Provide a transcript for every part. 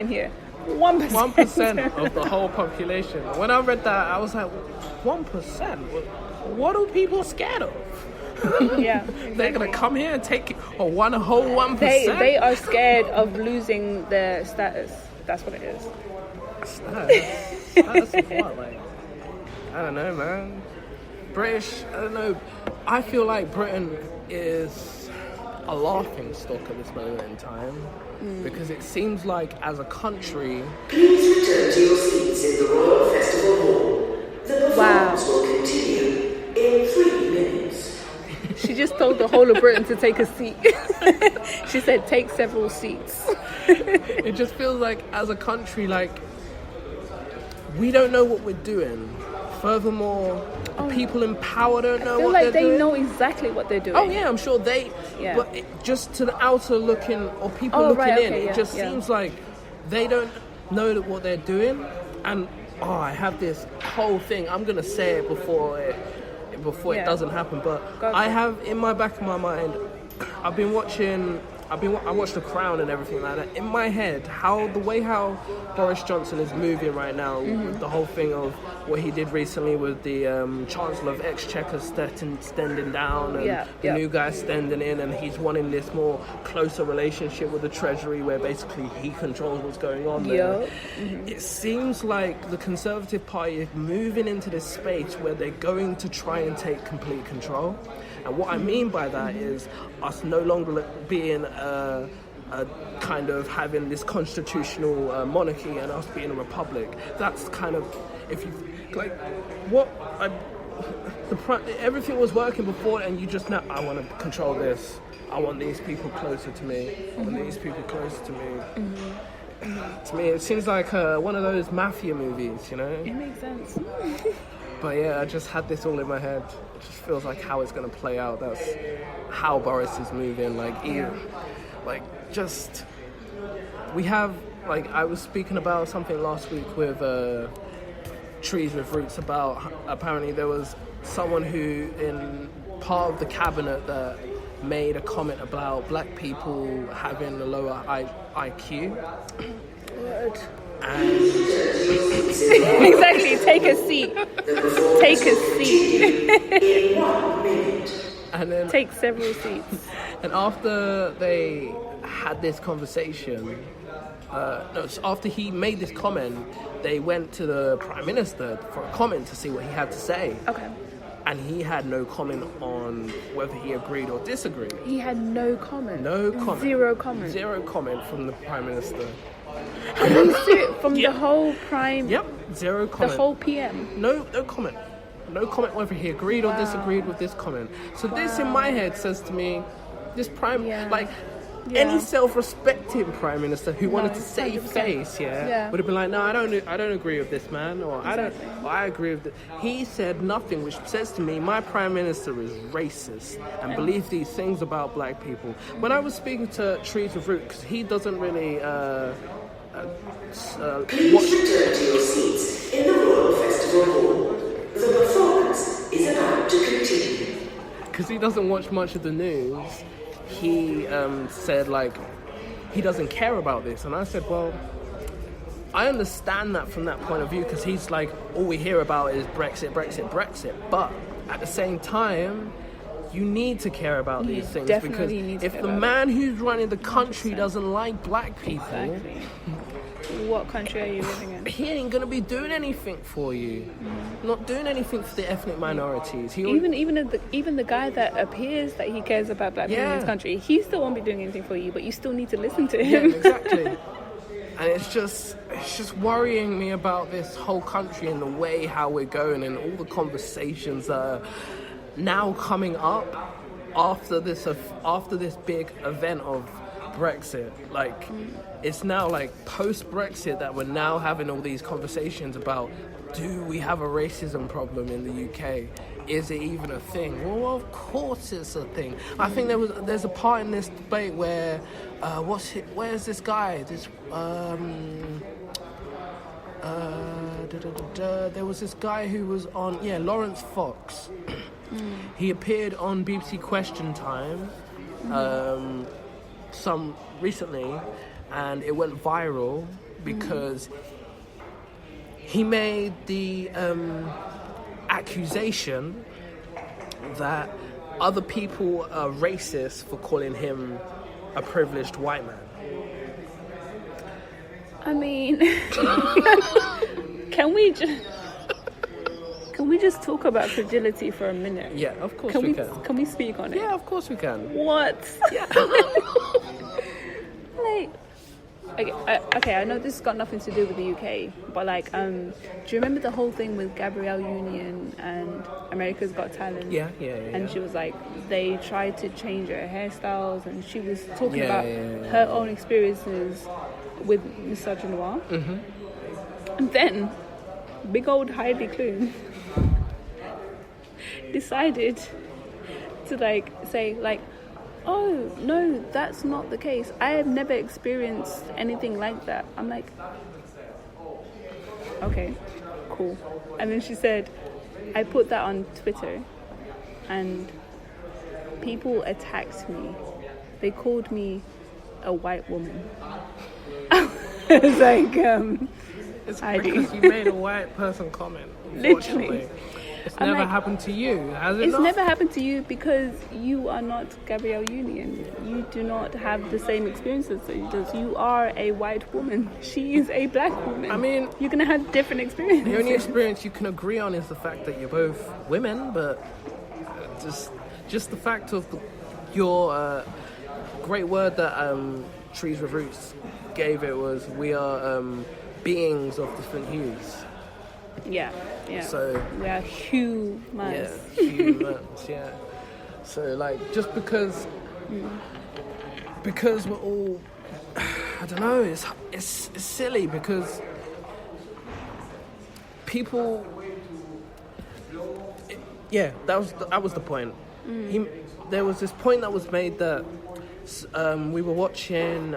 in here. 1%. 1% of the whole population. When I read that, I was like, 1%? What are people scared of? Yeah, They're gonna come here and take a whole 1%. They are scared of losing their status. That's what it is. Status of what? Like, I don't know, man. British, I don't know. I feel like Britain is a laughing stock at this moment in time because it seems like as a country. Please return to your seats in the Royal Festival Hall. The performance will continue in 3 minutes. She just told the whole of Britain to take a seat. She said, take several seats. It just feels like as a country, like, we don't know what we're doing. Furthermore, the people in power don't know what they're doing. I feel like they know exactly what they're doing. Oh yeah, I'm sure they. Yeah. But just to the outer looking or people looking in, it just seems like they don't know what they're doing. And I have this whole thing. I'm gonna say it before it doesn't happen. But I have in my back of my mind. I watched The Crown and everything like that. In my head, the way how Boris Johnson is moving right now, with the whole thing of what he did recently with the Chancellor of Exchequer standing down and the new guy standing in, and he's wanting this more closer relationship with the Treasury where basically he controls what's going on there. It seems like the Conservative Party is moving into this space where they're going to try and take complete control. And what I mean by that is us no longer being a kind of having this constitutional monarchy and us being a republic. That's kind of, if you like, everything was working before, and you just know, I want to control this. I want these people closer to me. I want these people closer to me. To me, it seems like one of those mafia movies, you know? It makes sense. But yeah, I just had this all in my head. It just feels like how it's going to play out. That's how Boris is moving. We have, like, I was speaking about something last week with Trees with Roots about apparently there was someone who in part of the cabinet that made a comment about black people having a lower IQ. Exactly, take a seat. Take a seat. And then take several seats. And after they had this conversation, after he made this comment, they went to the Prime Minister for a comment to see what he had to say. Okay. And he had no comment on whether he agreed or disagreed. He had no comment. No comment. Zero comment. Zero comment from the Prime Minister. From the whole Prime. Yep. Zero comment. The whole PM. No comment. No comment whether he agreed or disagreed with this comment. So this in my head says to me, this Prime, any self-respecting Prime Minister who wanted to save face, would have been like, no, I don't agree with this man, or I agree with this. He said nothing, which says to me, my Prime Minister is racist and believes these things about black people. When I was speaking to Trees with Roots, because he doesn't really Please return to your seats in the Royal Festival Hall. The performance is about to continue. Because he doesn't watch much of the news, he said, like, he doesn't care about this. And I said, well, I understand that from that point of view, because he's like, all we hear about is Brexit. But at the same time, you need to care about these things, because if the man who's running the country doesn't like black people, what country are you living in? He ain't gonna be doing anything for you. Not doing anything for the ethnic minorities. Even the guy that appears that he cares about black people in his country, he still won't be doing anything for you. But you still need to listen to him. Yeah, exactly. And it's just worrying me about this whole country and the way how we're going and all the conversations that are now coming up after this big event of Brexit. Like, it's now like post-Brexit that we're now having all these conversations about, do we have a racism problem in the UK? Is it even a thing? Well, of course it's a thing. I think there's a part in this debate where where's this guy? There was this guy who was on Lawrence Fox. He appeared on BBC Question Time recently, and it went viral because he made the accusation that other people are racist for calling him a privileged white man. I mean, can we just talk about fragility for a minute? Yeah, of course we can. Can we speak on it? Yeah, of course we can. What? Yeah. Like, okay, I know this has got nothing to do with the UK, but like, do you remember the whole thing with Gabrielle Union and America's Got Talent? Yeah. And she was like, they tried to change her hairstyles, and she was talking about her own experiences with misogyny. Mm-hmm. And then, big old Heidi Klum decided to like say like, oh no, that's not the case. I have never experienced anything like that. I'm like, okay, cool. And then she said, I put that on Twitter and people attacked me. They called me a white woman. It's like, it's Heidi. because you made a white person comment. Literally. It's never happened to you, has it? It's not? Never happened to you because you are not Gabrielle Union. You do not have the same experiences that she does. You are a white woman. She is a black woman. I mean, you're going to have different experiences. The only experience you can agree on is the fact that you're both women, but just the fact of your great word that Trees with Roots gave it was, we are beings of different hues. Yeah. So we are humans. Yeah, humans. Yeah. So like, just because we're all, I don't know. It's silly because people. That was the point. There was this point that was made that we were watching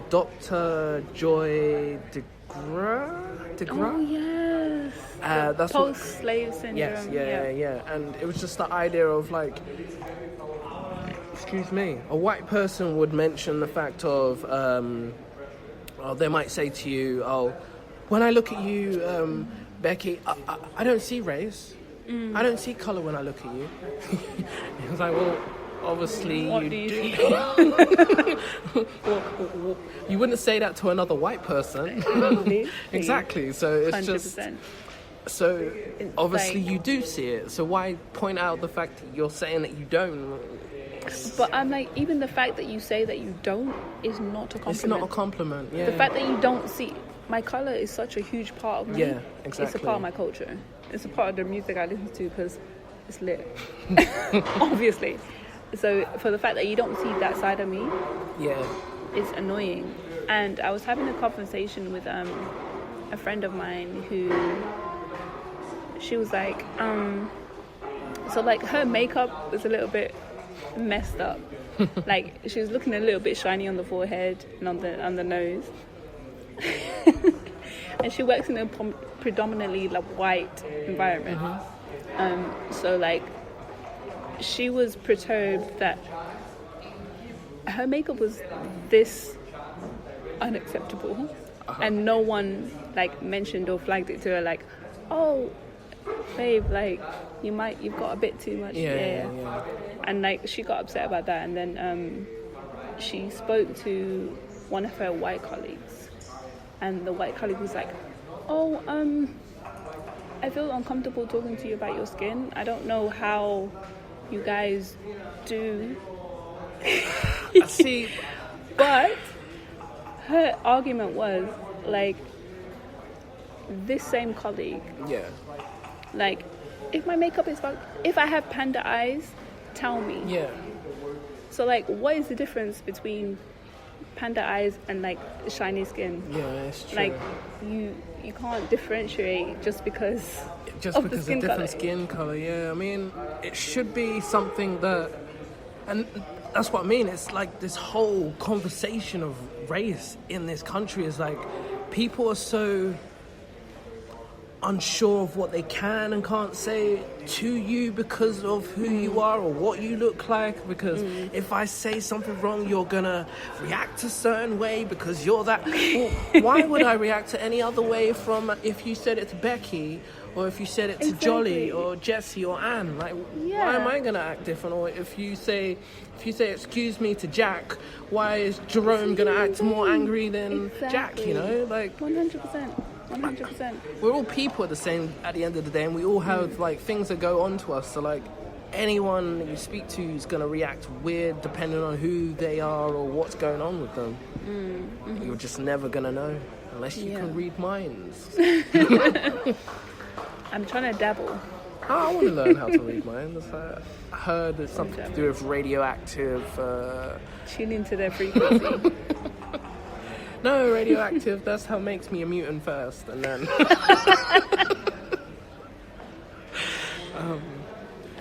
Dr. Joy DeGrasse. Oh yes. That's post-slave syndrome. Yes, yeah. And it was just the idea of like, excuse me, a white person would mention the fact of, they might say to you, oh, when I look at you, Becky, I don't see race. I don't see colour when I look at you. It was like, well, obviously what you do. well, you wouldn't say that to another white person. Exactly. So it's 100%. just. So obviously like, you do see it. So why point out the fact that you're saying that you don't? But I'm like, even the fact that you say that you don't is not a compliment. It's not a compliment. Yeah. The fact that you don't see my colour is such a huge part of me. Yeah, exactly. It's a part of my culture. It's a part of the music I listen to because it's lit. Obviously. So for the fact that you don't see that side of me, it's annoying. And I was having a conversation with a friend of mine who, she was like, so like her makeup was a little bit messed up. Like she was looking a little bit shiny on the forehead and on the nose. And she works in a predominantly like white environment. So like she was perturbed that her makeup was this unacceptable, and no one like mentioned or flagged it to her like, oh babe, like you've got a bit too much. Yeah. And like she got upset about that, and then she spoke to one of her white colleagues, and the white colleague was like, oh I feel uncomfortable talking to you about your skin. I don't know how you guys do. I see. But her argument was like, this same colleague, like, if my makeup is fucked, if I have panda eyes, tell me. So like, what is the difference between panda eyes and like shiny skin? It's true. Like you can't differentiate just because of different skin color. I mean, it should be something that, and that's what I mean. It's like this whole conversation of race in this country is like, people are so unsure of what they can and can't say to you because of who you are or what you look like, because if I say something wrong, you're gonna react a certain way because you're that. Well, why would I react to any other way from if you said it to Becky or if you said it to Jolly or Jessie or Anne? Like, why am I gonna act different? Or if you say excuse me to Jack, why is Jerome gonna act more angry than Jack? You know, like 100%. We're all people at the end of the day, and we all have like things that go on to us. So like anyone you speak to is gonna react weird depending on who they are or what's going on with them. You're just never gonna know unless you can read minds. I'm trying to dabble. I want to learn how to read minds. I heard there's something to do with radioactive. Tune into their frequency. No, radioactive, that's how it makes me a mutant first, and then...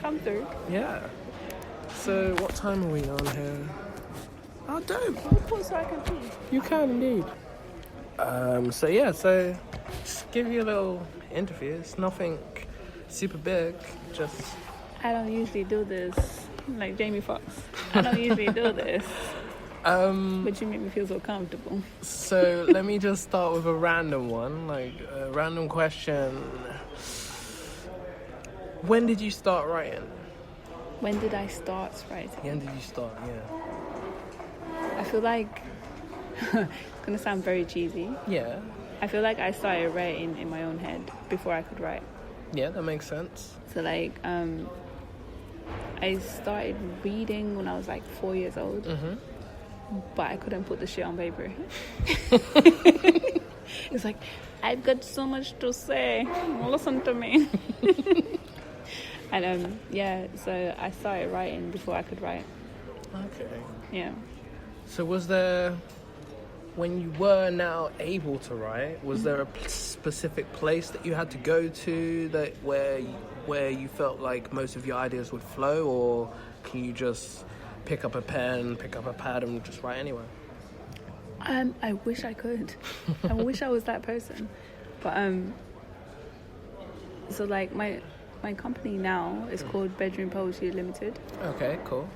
Come through. Yeah. So, what time are we on here? Oh, dope. So I can pee. You can, indeed. So just give you a little interview. It's nothing super big, just... I don't usually do this, like Jamie Foxx. I don't usually do this. But you make me feel so comfortable. So let me just start with a random one, like a random question. When did you start writing? When did I start writing? When did you start? Yeah. I feel like it's gonna sound very cheesy. Yeah. I feel like I started writing in my own head before I could write. Yeah, that makes sense. So like, I started reading when I was like 4 years old. But I couldn't put the shit on paper. It's like, I've got so much to say. Listen to me. And so I started writing before I could write. Okay. Yeah. So was there, when you were now able to write, was there a specific place that you had to go to that where you felt like most of your ideas would flow, or can you just pick up a pen, pick up a pad, and just write anywhere? I wish I could. I wish I was that person. But so like my company now is called Bedroom Poetry Limited. Okay, cool.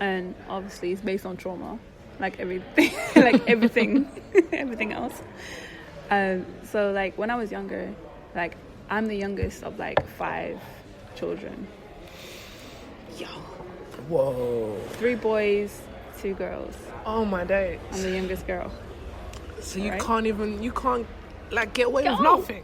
And obviously it's based on trauma, like everything, like everything else. So like when I was younger, like I'm the youngest of like 5 children. Yo. Whoa. 3 boys, 2 girls. Oh my days. I'm the youngest girl. So you can't like get away with nothing.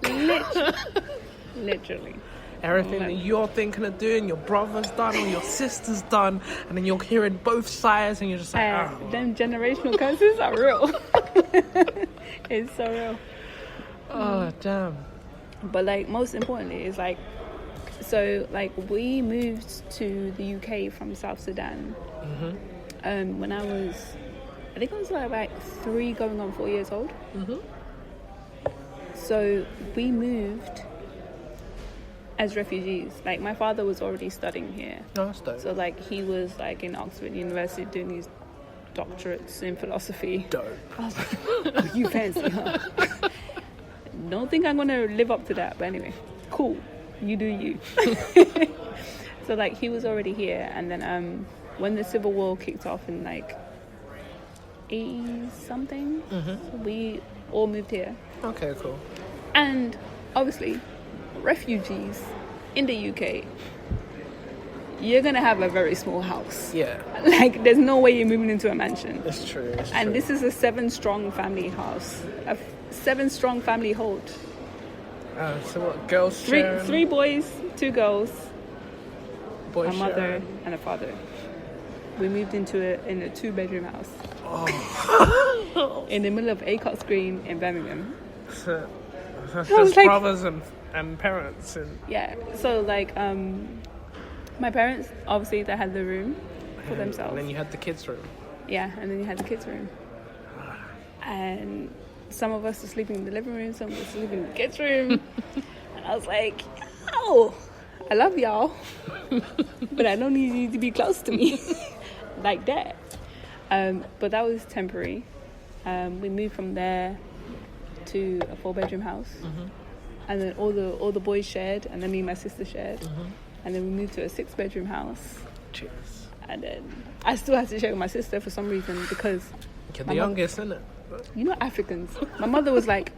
Literally. Everything that you're thinking of doing, your brother's done or your sister's done, and then you're hearing both sides and you're just like, them generational curses are real. It's so real. Oh, damn. But like most importantly is like, so like we moved to the UK from South Sudan when I think I was like about 3 going on 4 years old. So we moved as refugees. Like my father was already studying here. Oh, that's dope. So like he was like in Oxford University doing these doctorates in philosophy. Dope. I was like, oh, you fancy, huh? Don't think I'm gonna live up to that, but anyway, cool. You do you. So like he was already here, and then when the Civil War kicked off in like 80 something, we all moved here. Okay, cool. And obviously, refugees in the UK, you're gonna have a very small house. Yeah. Like there's no way you're moving into a mansion. It's true. And this is a 7-strong family house, a 7-strong family hold. So what, girls sharing? 3 boys, 2 girls, Boys a mother sharing? and a father. We moved into a 2-bedroom house. Oh. In the middle of Acots Green in Birmingham. So, just like, brothers and parents and... Yeah, so like my parents, obviously they had the room for themselves. And then you had the kids' room. Yeah, and then you had the kids' room. And some of us were sleeping in the living room, some of us were sleeping in the kids' room. And I was like, oh, I love y'all, but I don't need you to be close to me like that. But that was temporary. We moved from there to a 4-bedroom house. and then all the boys shared, and then me and my sister shared, and then we moved to a 6-bedroom house. Cheers. And then I still had to share with my sister for some reason because you're the youngest, isn't it? You know Africans. My mother was like,